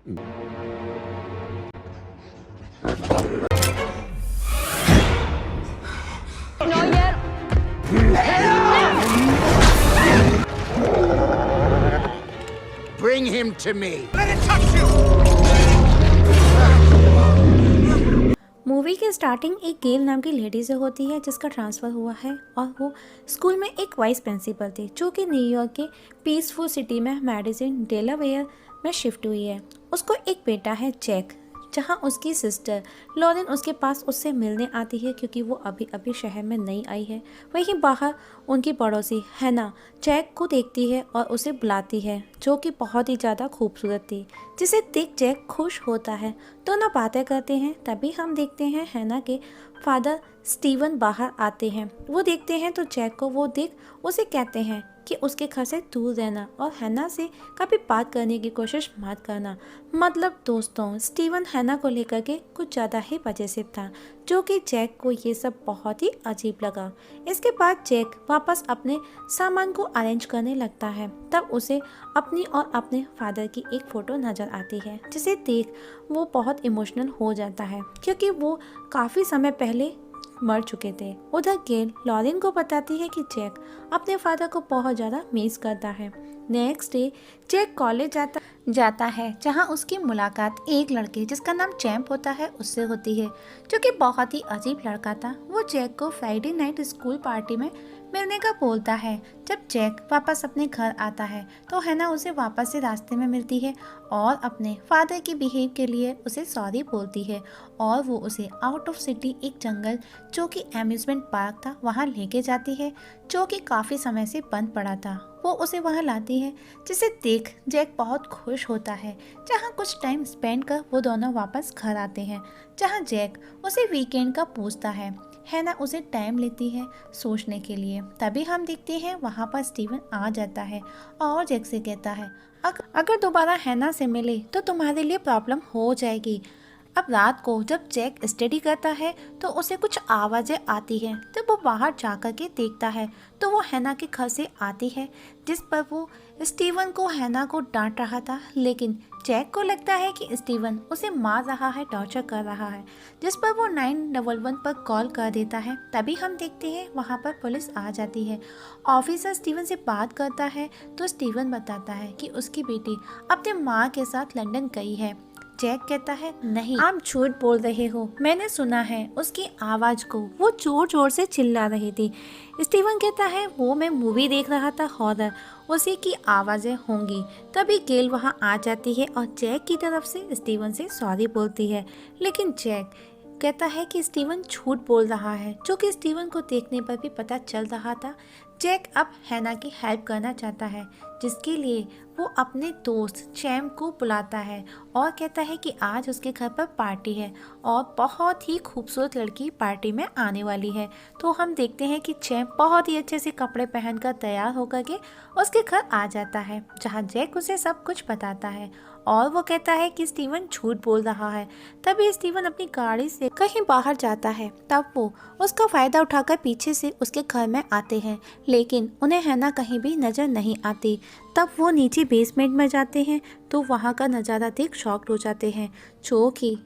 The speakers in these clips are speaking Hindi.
Nói với Bring him to me. Movie की स्टार्टिंग एक गेल नाम की लेडी से होती है जिसका ट्रांसफ़र हुआ है और वो स्कूल में एक वाइस प्रिंसिपल थी जो कि न्यूयॉर्क के पीसफुल सिटी में मेडिसन डेलावेयर में शिफ्ट हुई है। उसको एक बेटा है जैक, जहाँ उसकी सिस्टर लॉरेन उसके पास उससे मिलने आती है क्योंकि वो अभी अभी शहर में नई आई है। वहीं बाहर उनकी पड़ोसी हैना जैक को देखती है और उसे बुलाती है, जो कि बहुत ही ज़्यादा खूबसूरत थी, जिसे देख जैक खुश होता है। दोनों बातें करते हैं। तभी हम देखते हैं हैना के फादर स्टीवन बाहर आते हैं। वो देखते हैं तो जैक को वो देख उसे कहते हैं कि उसके घर से दूर रहना और हैना से कभी बात करने की कोशिश मत करना। मतलब दोस्तों, स्टीवन हैना को लेकर के कुछ ज़्यादा ही पजेसिव था, जो कि जैक को ये सब बहुत ही अजीब लगा। इसके बाद जैक वापस अपने सामान को अरेंज करने लगता है। तब उसे अपनी और अपने फादर की एक फ़ोटो नज़र आती है, जिसे देख वो बहुत इमोशनल हो जाता है क्योंकि वो काफ़ी समय पहले मर चुके थे। उधर गेल लॉरेन को बताती है कि जैक अपने फादर को बहुत ज़्यादा मिस करता है। नेक्स्ट डे जैक कॉलेज जाता है, जहां उसकी मुलाकात एक लड़के जिसका नाम चैम्प होता है उससे होती है, जो कि बहुत ही अजीब लड़का था। वो जैक को फ्राइडे नाइट स्कूल पार्टी में मिलने का बोलता है। जब जैक वापस अपने घर आता है तो हैना उसे वापस से रास्ते में मिलती है और अपने फादर के बिहेव के लिए उसे सॉरी बोलती है और वो उसे आउट ऑफ सिटी एक जंगल जो कि एम्यूजमेंट पार्क था वहाँ लेके जाती है, जो कि काफ़ी समय से बंद पड़ा था। वो उसे वहाँ लाती है, जिसे देख जैक बहुत खुश होता है। जहाँ कुछ टाइम स्पेंड कर वो दोनों वापस घर आते हैं, जहाँ जैक उसे वीकेंड का पूछता है। हैना उसे टाइम लेती है सोचने के लिए। तभी हम देखते हैं वहाँ पर स्टीवन आ जाता है और जैक से कहता है, अगर दोबारा हैना से मिले तो तुम्हारे लिए प्रॉब्लम हो जाएगी। अब रात को जब जैक स्टडी करता है तो उसे कुछ आवाज़ें आती हैं। जब वो बाहर जाकर के देखता है तो वो हैना के घर से आती है, जिस पर वो स्टीवन को हैना को डांट रहा था। लेकिन जैक को लगता है कि स्टीवन उसे मार रहा है, टॉर्चर कर रहा है, जिस पर वो 911 पर कॉल कर देता है। तभी हम देखते हैं वहाँ पर पुलिस आ जाती है। ऑफिसर स्टीवन से बात करता है तो स्टीवन बताता है कि उसकी बेटी अपने माँ के साथ लंदन गई है। जैक कहता है, नहीं, आप झूठ बोल रहे हो, मैंने सुना है उसकी आवाज़ को, वो जोर जोर से चिल्ला रही थी। स्टीवन कहता है, वो मैं मूवी देख रहा था हॉरर, उसी की आवाज़ें होंगी। तभी गेल वहाँ आ जाती है और जैक की तरफ से स्टीवन से सॉरी बोलती है। लेकिन जैक कहता है कि स्टीवन झूठ बोल रहा है, जो कि स्टीवन को देखने पर भी पता चल रहा था। जैक अब हैना की हेल्प करना चाहता है, जिसके लिए वो अपने दोस्त चैम्प को बुलाता है और कहता है कि आज उसके घर पर पार्टी है और बहुत ही खूबसूरत लड़की पार्टी में आने वाली है। तो हम देखते हैं कि चैम्प बहुत ही अच्छे से कपड़े पहनकर तैयार होकर के उसके घर आ जाता है, जहाँ जैक उसे सब कुछ बताता है और वो कहता है कि स्टीवन झूठ बोल रहा है। तभी स्टीवन अपनी गाड़ी से कहीं बाहर जाता है। तब वो उसका फ़ायदा उठाकर पीछे से उसके घर में आते हैं, लेकिन उन्हें हैना कहीं भी नज़र नहीं आती। तब वो नीचे बेसमेंट में जाते हैं तो वहाँ का नज़ारा देख शॉक्ड हो जाते हैं, जो कि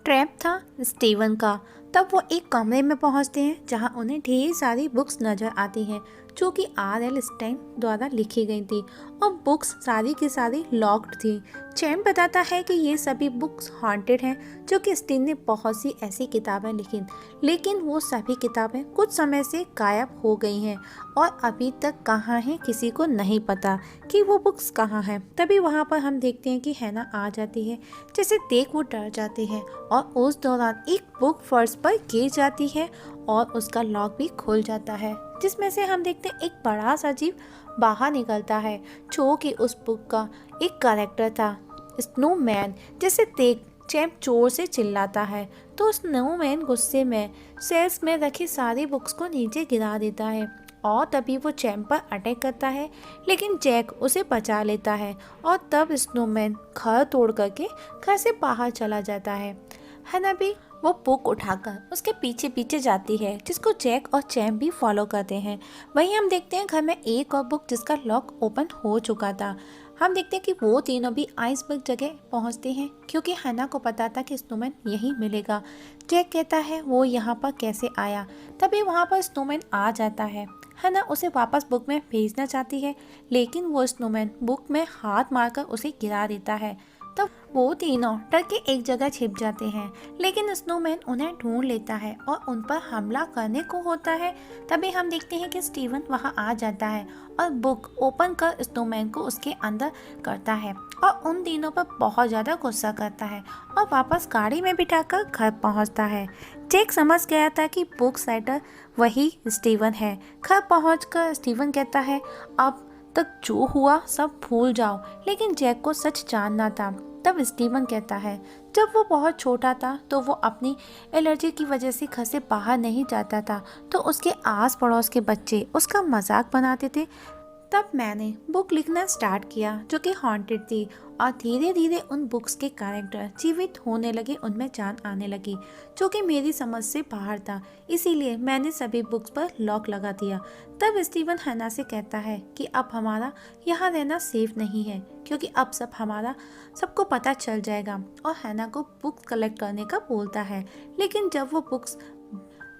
ट्रैप था स्टीवन का। तब वो एक कमरे में पहुँचते हैं जहाँ उन्हें ढेर सारी बुक्स नज़र आती हैं, जो कि R.L. स्टाइन द्वारा लिखी गई थी और बुक्स सारी की सारी लॉक्ड थी। चैम्प बताता है कि ये सभी बुक्स हॉन्टेड हैं, जो कि स्टीन ने बहुत सी ऐसी किताबें लिखी, लेकिन वो सभी किताबें कुछ समय से गायब हो गई हैं और अभी तक कहाँ हैं किसी को नहीं पता कि वो बुक्स कहाँ हैं। तभी वहाँ पर हम देखते हैं कि हैना आ जाती है, जिसे देख वो डर जाते हैं और उस दौरान एक बुक फर्श पर गिर जाती है और उसका लॉक भी खुल जाता है, जिसमें से हम देखते हैं एक बड़ा सा जीव बाहर निकलता है, जो कि उस बुक का एक कैरेक्टर था, स्नोमैन, जिसे देख चैम्प जोर से चिल्लाता है। तो स्नोमैन गुस्से में सेल्स में रखी सारी बुक्स को नीचे गिरा देता है और तभी वो चैम्प पर अटैक करता है, लेकिन जैक उसे बचा लेता है और तब स्नोमैन घर तोड़ करके घर से बाहर चला जाता है। हैना भी वो बुक उठाकर उसके पीछे पीछे जाती है, जिसको जैक और चैम्प भी फॉलो करते हैं। वहीं हम देखते हैं घर में एक और बुक जिसका लॉक ओपन हो चुका था। हम देखते हैं कि वो तीनों भी आइसबर्ग जगह पहुंचते हैं क्योंकि हन्ना को पता था कि स्नोमैन यहीं मिलेगा। जैक कहता है वो यहाँ पर कैसे आया, तभी वहाँ पर स्नोमैन आ जाता है। हन्ना उसे वापस बुक में भेजना चाहती है लेकिन वो स्नोमैन बुक में हाथ मारकर उसे गिरा देता है। तब वो तीनों डर के एक जगह छिप जाते हैं लेकिन स्नोमैन उन्हें ढूंढ लेता है और उन पर हमला करने को होता है। तभी हम देखते हैं कि स्टीवन वहां आ जाता है और बुक ओपन कर स्नोमैन को उसके अंदर करता है और उन तीनों पर बहुत ज़्यादा गुस्सा करता है और वापस गाड़ी में बिठाकर घर पहुंचता है। जैक समझ गया था कि बुक राइटर वही स्टीवन है। घर पहुंचकर स्टीवन कहता है अब तक जो हुआ सब भूल जाओ, लेकिन जैक को सच जानना था। तब स्टीवन कहता है जब वो बहुत छोटा था तो वो अपनी एलर्जी की वजह से घर से बाहर नहीं जाता था, तो उसके आस पड़ोस के बच्चे उसका मजाक बनाते थे। तब मैंने बुक लिखना स्टार्ट किया जो कि हॉन्टेड थी और धीरे धीरे उन बुक्स के कैरेक्टर जीवित होने लगे, उनमें जान आने लगी जो कि मेरी समझ से बाहर था। इसीलिए मैंने सभी बुक्स पर लॉक लगा दिया। तब स्टीवन हन्ना से कहता है कि अब हमारा यहाँ रहना सेफ नहीं है क्योंकि अब सब हमारा सबको पता चल जाएगा, और हन्ना को बुक्स कलेक्ट करने का बोलता है। लेकिन जब वो बुक्स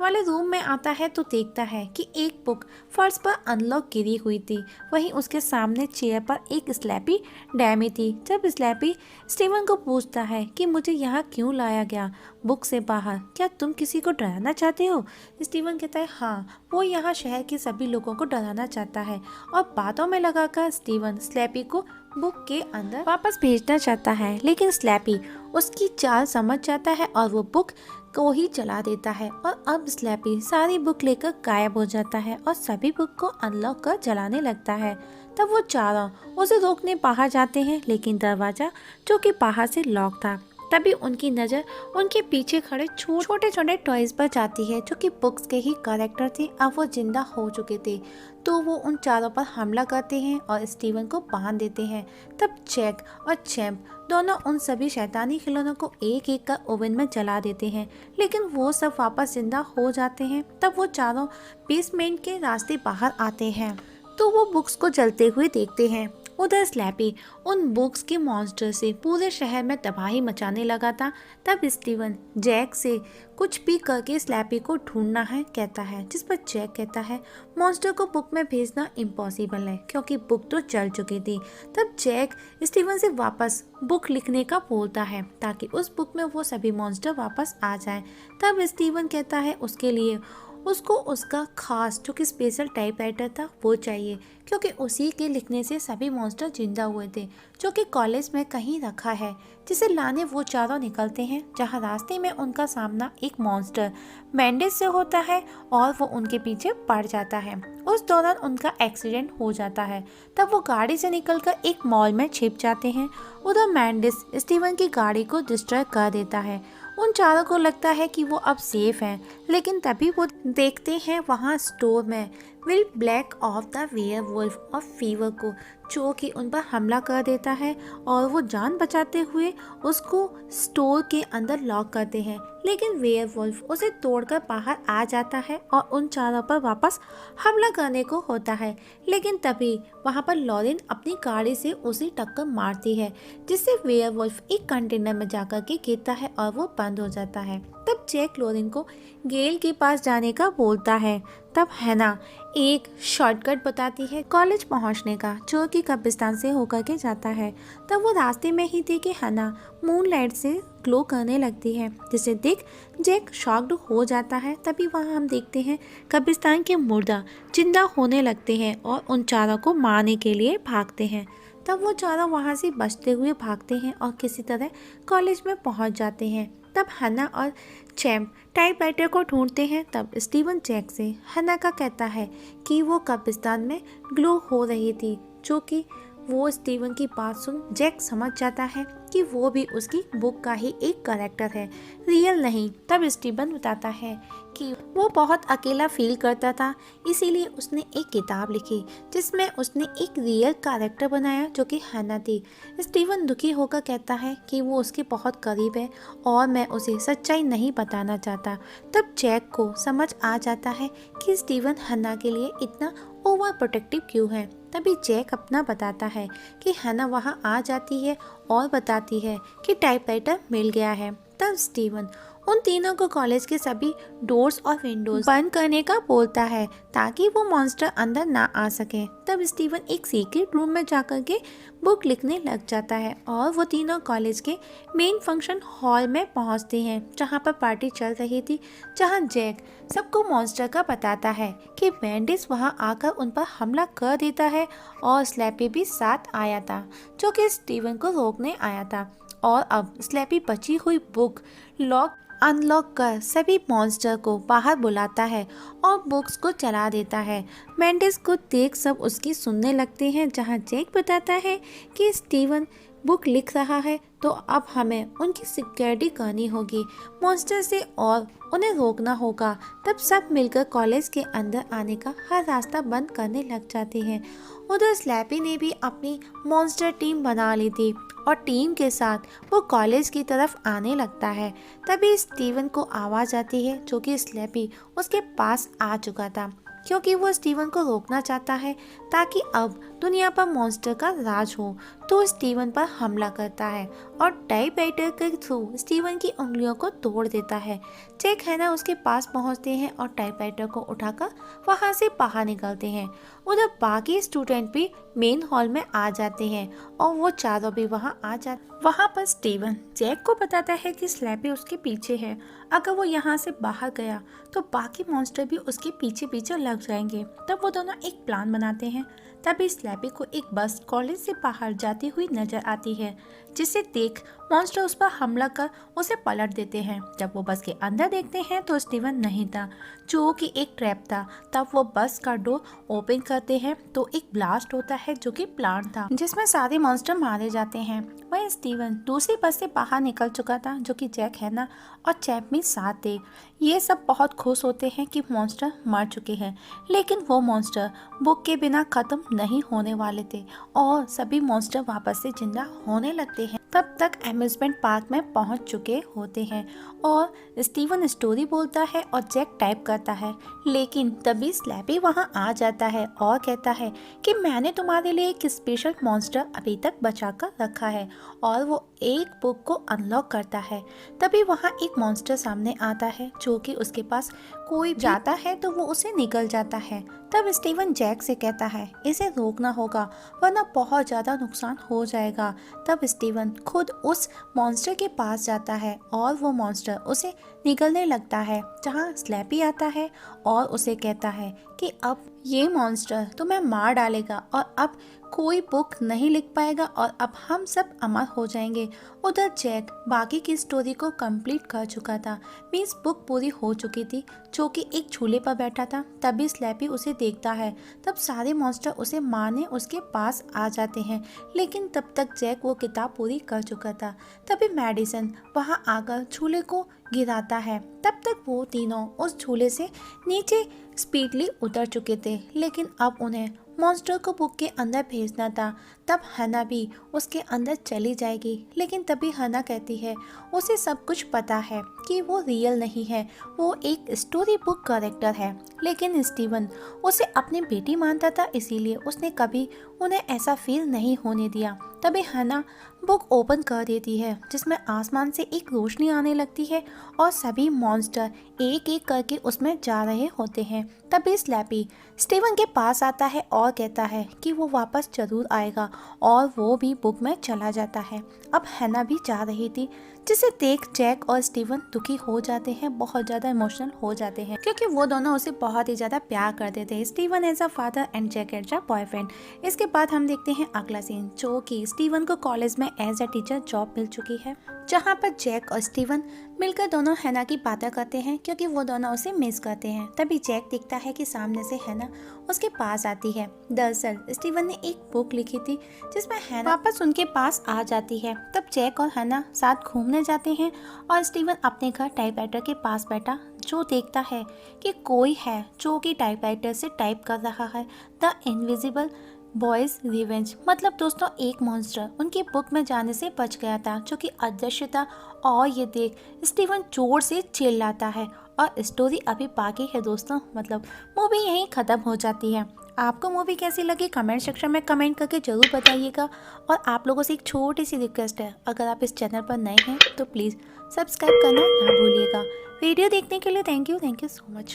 वाले रूम में आता है तो देखता है कि एक बुक फर्श पर अनलॉक गिरी हुई थी। वहीं उसके सामने चेयर पर एक स्लैपी डैमी थी। जब स्लैपी स्टीवन को पूछता है कि मुझे यहाँ क्यों लाया गया बुक से बाहर, क्या तुम किसी को डराना चाहते हो? स्टीवन कहता है हाँ, वो यहाँ शहर के सभी लोगों को डराना चाहता है, और बातों में लगाकर स्टीवन स्लैपी को बुक के अंदर वापस भेजना चाहता है। लेकिन स्लैपी उसकी चाल समझ जाता है और वो बुक को ही चला देता है, और अब स्लैपी सारी बुक लेकर गायब हो जाता है और सभी बुक को अनलॉक कर जलाने लगता है। तब वो चारों उसे रोकने बाहर जाते हैं लेकिन दरवाजा जो कि बाहर से लॉक था। तभी उनकी नज़र उनके पीछे खड़े छोटे छोटे टॉयज पर जाती है जो कि बुक्स के ही कैरेक्टर थे। अब वो जिंदा हो चुके थे तो वो उन चारों पर हमला करते हैं और स्टीवन को बांध देते हैं। तब जैक और चैंप दोनों उन सभी शैतानी खिलौनों को एक एक कर ओवन में जला देते हैं, लेकिन वो सब वापस जिंदा हो जाते हैं। तब वो चारों बेसमेंट के रास्ते बाहर आते हैं तो वो बुक्स को जलते हुए देखते हैं। उधर स्लैपी उन बुक्स के मॉन्स्टर से पूरे शहर में तबाही मचाने लगा था। तब स्टीवन जैक से कुछ भी करके स्लैपी को ढूंढना है कहता है, जिस पर जैक कहता है मॉन्स्टर को बुक में भेजना इम्पॉसिबल है क्योंकि बुक तो जल चुकी थी। तब जैक स्टीवन से वापस बुक लिखने का बोलता है ताकि उस बुक में वो सभी मॉन्स्टर वापस आ जाएं। तब स्टीवन कहता है उसके लिए उसको उसका खास जो कि स्पेशल टाइपराइटर था वो चाहिए क्योंकि उसी के लिखने से सभी मॉन्स्टर जिंदा हुए थे, जो कि कॉलेज में कहीं रखा है, जिसे लाने वो चारों निकलते हैं। जहां रास्ते में उनका सामना एक मॉन्स्टर मैंडेस से होता है और वो उनके पीछे पड़ जाता है। उस दौरान उनका एक्सीडेंट हो जाता है। तब वो गाड़ी से निकलकर एक मॉल में छिप जाते हैं। उधर मैंडेस स्टीवन की गाड़ी को डिस्ट्रॉय कर देता है। उन चारों को लगता है कि वो अब सेफ हैं, लेकिन तभी वो देखते हैं वहाँ स्टोर में will black of the werewolf of fever को, जो कि उन पर हमला कर देता है और वो जान बचाते हुए उसको स्टोर के अंदर लॉक करते हैं। लेकिन वेयरवुल्फ उसे तोड़कर बाहर आ जाता है और उन चारों पर वापस हमला करने को होता है। लेकिन तभी वहाँ पर लॉरेन अपनी गाड़ी से उसे टक्कर मारती है, जिससे वेयरवुल्फ एक कंटेनर में जाकर के गिरता है और वो बंद हो जाता है। तब जैक लॉरेन को गेल के पास जाने का बोलता है। तब हैना एक शॉर्टकट बताती है कॉलेज पहुंचने का, जो कि कब्रिस्तान से होकर के जाता है। तब वो रास्ते में ही थी कि हैना मूनलाइट से ग्लो करने लगती है, जिसे देख जैक शॉक्ड हो जाता है। तभी वहाँ हम देखते हैं कब्रिस्तान के मुर्दा जिंदा होने लगते हैं और उन चारों को मारने के लिए भागते हैं। तब वो चारों वहाँ से बचते हुए भागते हैं और किसी तरह कॉलेज में पहुँच जाते हैं। तब हन्ना और चैंप टाइपराइटर को ढूंढते हैं। तब स्टीवन जैक से हन्ना का कहता है कि वो कब्रिस्तान में ग्लो हो रही थी, जो कि वो स्टीवन की बात सुन जैक समझ जाता है कि वो भी उसकी बुक का ही एक कैरेक्टर है, रियल नहीं। तब स्टीवन बताता है कि वो बहुत अकेला फील करता था, इसीलिए उसने एक किताब लिखी जिसमें उसने एक रियल कैरेक्टर बनाया जो कि हन्ना थी। स्टीवन दुखी होकर कहता है कि वो उसके बहुत करीब है और मैं उसे सच्चाई नहीं बताना चाहता। तब जैक को समझ आ जाता है कि स्टीवन हन्ना के लिए इतना ओवर प्रोटेक्टिव क्यों है। तभी जैक अपना बताता है कि हैना वहाँ आ जाती है और बताती है कि टाइपराइटर मिल गया है। तब स्टीवन उन तीनों को कॉलेज के सभी डोर्स और विंडोज बंद करने का बोलता है ताकि वो मॉन्स्टर अंदर ना आ सके। तब स्टीवन एक सीक्रेट रूम में जाकर के बुक लिखने लग जाता है और वो तीनों कॉलेज के मेन फंक्शन हॉल में पहुंचते हैं जहां पर पार्टी चल रही थी, जहां जैक सबको मॉन्स्टर का बताता है कि वेंडिस वहां आकर उन पर हमला कर देता है और स्लैपी भी साथ आया था जो कि स्टीवन को रोकने आया था। और अब स्लैपी बची हुई बुक लॉक अनलॉक कर सभी मॉन्स्टर को बाहर बुलाता है और बुक्स को चला देता है। मेंडिस को देख सब उसकी सुनने लगते हैं, जहां जैक बताता है कि स्टीवन बुक लिख रहा है तो अब हमें उनकी सिक्योरिटी करनी होगी मॉन्स्टर से और उन्हें रोकना होगा। तब सब मिलकर कॉलेज के अंदर आने का हर रास्ता बंद करने लग जाते हैं। उधर स्लैपी ने भी अपनी मॉन्स्टर टीम बना ली थी और टीम के साथ वो कॉलेज की तरफ आने लगता है। तभी स्टीवन को आवाज़ आती है जो कि स्लैपी उसके पास आ चुका था क्योंकि वो स्टीवन को रोकना चाहता है ताकि अब दुनिया पर मॉन्स्टर का राज हो। तो स्टीवन पर हमला करता है और टाइपराइटर के थ्रू स्टीवन की उंगलियों को तोड़ देता है। जैक हैना उसके पास पहुंचते हैं और टाइपराइटर को उठाकर वहां से बाहर निकलते हैं। उधर बाकी स्टूडेंट भी मेन हॉल में आ जाते हैं और वो चारों भी वहाँ पर स्टीवन जैक को बताता है कि स्लैपी उसके पीछे है, अगर वो यहाँ से बाहर गया तो बाकी मॉन्स्टर भी उसके पीछे पीछे लग जाएंगे। तब वो दोनों एक प्लान बनाते हैं। तभी स्लैपी को एक बस कॉलेज से बाहर जाती हुई नजर आती है, जिसे देख मॉन्स्टर उस पर हमला कर उसे पलट देते हैं। जब वो बस के अंदर देखते हैं तो स्टीवन नहीं था जो कि एक ट्रैप था। तब वो बस का डोर ओपन करते हैं तो एक ब्लास्ट होता है जो कि प्लांट था जिसमें सारे मॉन्स्टर मारे जाते हैं। वह स्टीवन दूसरी बस से बाहर निकल चुका था जो कि जैक हैना और चैपमी साथ थे। ये सब बहुत खुश होते हैं कि मॉन्स्टर मर चुके हैं, लेकिन वो मॉन्स्टर बुक के बिना खत्म नहीं होने वाले थे और सभी मॉन्स्टर वापस से जिंदा होने लगते हैं। तब तक एम्यूजमेंट पार्क में पहुंच चुके होते हैं और स्टीवन स्टोरी बोलता है और जैक टाइप करता है, लेकिन तभी स्लैपी वहां आ जाता है और कहता है कि मैंने तुम्हारे लिए एक स्पेशल मॉन्स्टर अभी तक बचा कर रखा है और वो एक बुक को अनलॉक करता है। तभी वहां एक मॉन्स्टर सामने आता है जो कि उसके पास कोई जाता है तो वो उसे निकल जाता है। तब स्टीवन जैक से कहता है इसे रोकना होगा वरना बहुत ज़्यादा नुकसान हो जाएगा। तब स्टीवन खुद उस मॉन्स्टर के पास जाता है और वो मॉन्स्टर उसे निकलने लगता है, जहाँ स्लैपी आता है और उसे कहता है कि अब ये मॉन्स्टर तुम्हें मार डालेगा और अब कोई बुक नहीं लिख पाएगा और अब हम सब अमर हो जाएंगे। उधर जैक बाकी की स्टोरी को कंप्लीट कर चुका था, मीन्स बुक पूरी हो चुकी थी, जो कि एक झूले पर बैठा था। तभी स्लैपी उसे देखता है। तब सारे मॉन्स्टर उसे मारने उसके पास आ जाते हैं, लेकिन तब तक जैक वो किताब पूरी कर चुका था। तभी मेडिसन वहाँ आकर झूले को गिराता है। तब तक वो तीनों उस झूले से नीचे स्पीडली उतर चुके थे, लेकिन अब उन्हें मॉन्स्टर को बुक के अंदर भेजना था। तब हना भी उसके अंदर चली जाएगी, लेकिन तभी हना कहती है उसे सब कुछ पता है कि वो रियल नहीं है, वो एक स्टोरी बुक कैरेक्टर है। लेकिन स्टीवन उसे अपनी बेटी मानता था, इसीलिए उसने कभी उन्हें ऐसा फील नहीं होने दिया। तभी हना बुक ओपन कर देती है, जिसमें आसमान से एक रोशनी आने लगती है और सभी मॉन्स्टर एक एक करके उसमें जा रहे होते हैं। तभी स्लैपी स्टीवन के पास आता है और कहता है कि वो वापस जरूर आएगा और वो भी बुक में चला जाता है। अब हैना भी जा रही थी, जिसे देख जैक और स्टीवन दुखी हो जाते हैं, बहुत ज़्यादा इमोशनल हो जाते हैं, क्योंकि वो दोनों उसे बहुत ही ज़्यादा प्यार करते थे, Steven as a father and Jack as a boyfriend. इसके बाद हम देखते हैं अगला सीन, जो कि स्टीवन को कॉलेज में एज अ टीचर जॉब मिल चुकी है, जहाँ पर जैक और स्टीवन मिलकर दोनों हैना की बातें करते हैं क्योंकि वो दोनों उसे मिस करते हैं। तभी जैक देखता है कि सामने से हैना उसके पास आती है। दरअसल स्टीवन ने एक बुक लिखी थी जिसमें हैना वापस उनके पास आ जाती है। तब जैक और हैना साथ घूमने जाते हैं और स्टीवन अपने घर टाइपराइटर के पास बैठा जो देखता है कि कोई है जो कि टाइपराइटर से टाइप कर रहा है द इनविजिबल बॉयज रिवेंज। मतलब दोस्तों, एक मॉन्स्टर उनकी बुक में जाने से बच गया था जो कि अदृश्य था, और ये देख स्टीवन जोर से चिल्लाता है। और स्टोरी अभी बाकी है दोस्तों, मतलब मूवी यहीं ख़त्म हो जाती है। आपको मूवी कैसी लगी कमेंट सेक्शन में कमेंट करके ज़रूर बताइएगा। और आप लोगों से एक छोटी सी रिक्वेस्ट है, अगर आप इस चैनल पर नए हैं तो प्लीज़ सब्सक्राइब करना ना भूलिएगा। वीडियो देखने के लिए थैंक यू सो मच।